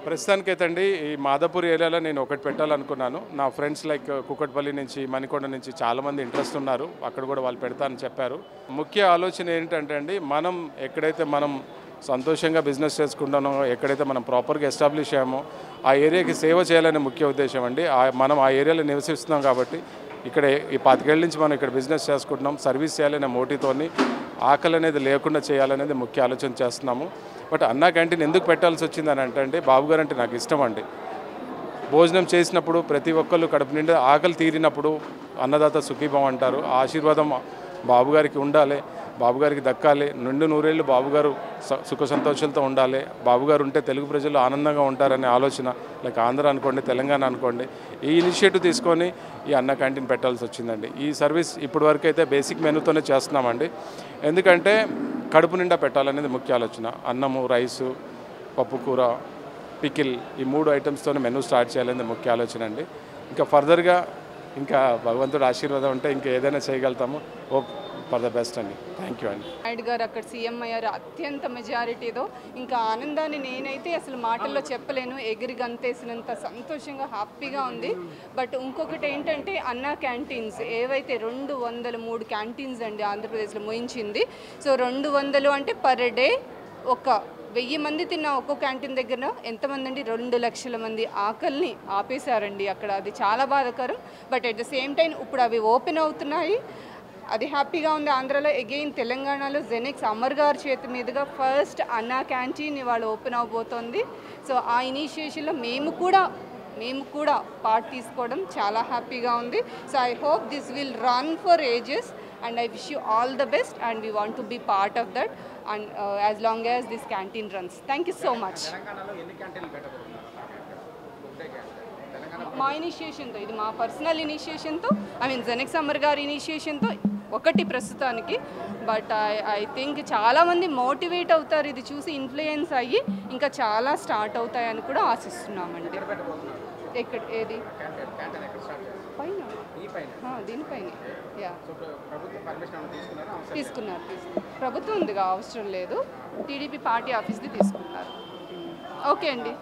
ప్రస్తుతానికైతే అండి ఈ మాదాపూర్ ఏరియాలో నేను ఒకటి పెట్టాలనుకున్నాను. నా ఫ్రెండ్స్ లైక్ కుకట్పల్లి నుంచి, మణికొండ నుంచి చాలామంది ఇంట్రెస్ట్ ఉన్నారు. అక్కడ కూడా వాళ్ళు పెడతానని చెప్పారు. ముఖ్య ఆలోచన ఏంటంటే అండి, మనం ఎక్కడైతే మనం సంతోషంగా బిజినెస్ చేసుకుంటానో, ఎక్కడైతే మనం ప్రాపర్గా ఎస్టాబ్లిష్ అయ్యామో ఆ ఏరియాకి సేవ చేయాలనే ముఖ్య ఉద్దేశం అండి. మనం ఆ ఏరియాలో నివసిస్తున్నాం కాబట్టి ఇక్కడ ఈ 25 ఏళ్ళ నుంచి మనం ఇక్కడ బిజినెస్ చేసుకుంటున్నాం. సర్వీస్ చేయాలనే మోటివ్తోని ఆకలి అనేది లేకుండా చేయాలనేది ముఖ్య ఆలోచన చేస్తున్నాము. బట్ అన్నా క్యాంటీన్ ఎందుకు పెట్టాల్సి వచ్చిందని అంటే బాబు గారు అంటే నాకు ఇష్టం అండి. భోజనం చేసినప్పుడు ప్రతి ఒక్కళ్ళు కడుపు నిండా ఆకలి తీరినప్పుడు అన్నదాత సుఖీభవం అంటారు. ఆ ఆశీర్వాదం బాబుగారికి ఉండాలి, బాబుగారికి దక్కాలి. నిండు నూరేళ్ళు బాబుగారు సుఖ సంతోషాలతో ఉండాలి. బాబుగారు ఉంటే తెలుగు ప్రజలు ఆనందంగా ఉంటారనే ఆలోచన, లైక్ ఆంధ్ర అనుకోండి, తెలంగాణ అనుకోండి, ఈ ఇనిషియేటివ్ తీసుకొని ఈ అన్న క్యాంటీన్ పెట్టాల్సి వచ్చిందండి. ఈ సర్వీస్ ఇప్పటి వరకు అయితే బేసిక్ మెనూతోనే చేస్తున్నామండి. ఎందుకంటే కడుపు నిండా పెట్టాలనేది ముఖ్య ఆలోచన. అన్నము, రైసు, పప్పు కూర, పికిల్, ఈ 3 ఐటమ్స్తోనే మెనూ స్టార్ట్ చేయాలనేది ముఖ్య ఆలోచన అండి. ఇంకా ఫర్దర్గా ఇంకా భగవంతుడు ఆశీర్వాదం ఉంటే ఇంకా ఏదైనా చేయగలుగుతాము. హోప్ ఫర్ ద బెస్ట్ అండి. థ్యాంక్ యూ అండి. నాయుడు గారు అక్కడ సీఎం అయ్యారు అత్యంత మెజారిటీతో. ఇంకా ఆనందాన్ని నేనైతే అసలు మాటల్లో చెప్పలేను. ఎగిరి గంతేసినంత సంతోషంగా హ్యాపీగా ఉంది. బట్ ఇంకొకటి ఏంటంటే అన్నా క్యాంటీన్స్ ఏవైతే 203 క్యాంటీన్స్ అండి ఆంధ్రప్రదేశ్లో మోయించింది. సో 200 అంటే పర్ డే ఒక 1000 మంది తిన్న ఒక్కో క్యాంటీన్ దగ్గర ఎంతమంది అండి? 2 లక్షల మంది ఆకలిని ఆపేశారండి అక్కడ. అది చాలా బాధాకరం. But at the same time ఇప్పుడు అవి ఓపెన్ అవుతున్నాయి. అది హ్యాపీగా ఉంది. ఆంధ్రాలో అగైన్ తెలంగాణలో జెనెక్స్ అమర్ గారి చేతి మీదుగా ఫస్ట్ అన్నా క్యాంటీన్ ఇవాళ ఓపెన్ అవబోతోంది. సో ఆ ఇనిషియేషన్లో మేము కూడా పార్ట్ తీసుకోవడం చాలా హ్యాపీగా ఉంది. So I hope this will run for ages and I wish you all the best and we want to be part of that and as long as this canteen runs. Thank you so much. మా ఇనిషియేషన్తో, ఇది మా personal ఇనిషియేషన్తో, Genex Amar గారి ఇనిషియేషన్తో ఒకటి ప్రస్తుతానికి. But I think చాలామంది motivate అవుతారు ఇది చూసి, ఇన్ఫ్లుయెన్స్ అయ్యి ఇంకా చాలా స్టార్ట్ అవుతాయని కూడా ఆశిస్తున్నామండి. ఎక్కడ ఏది పైన దీనిపైన తీసుకున్నారు. ప్రభుత్వం ఉందిగా, అవసరం లేదు. టీడీపీ పార్టీ ఆఫీస్ది తీసుకున్నారు. ఓకే అండి.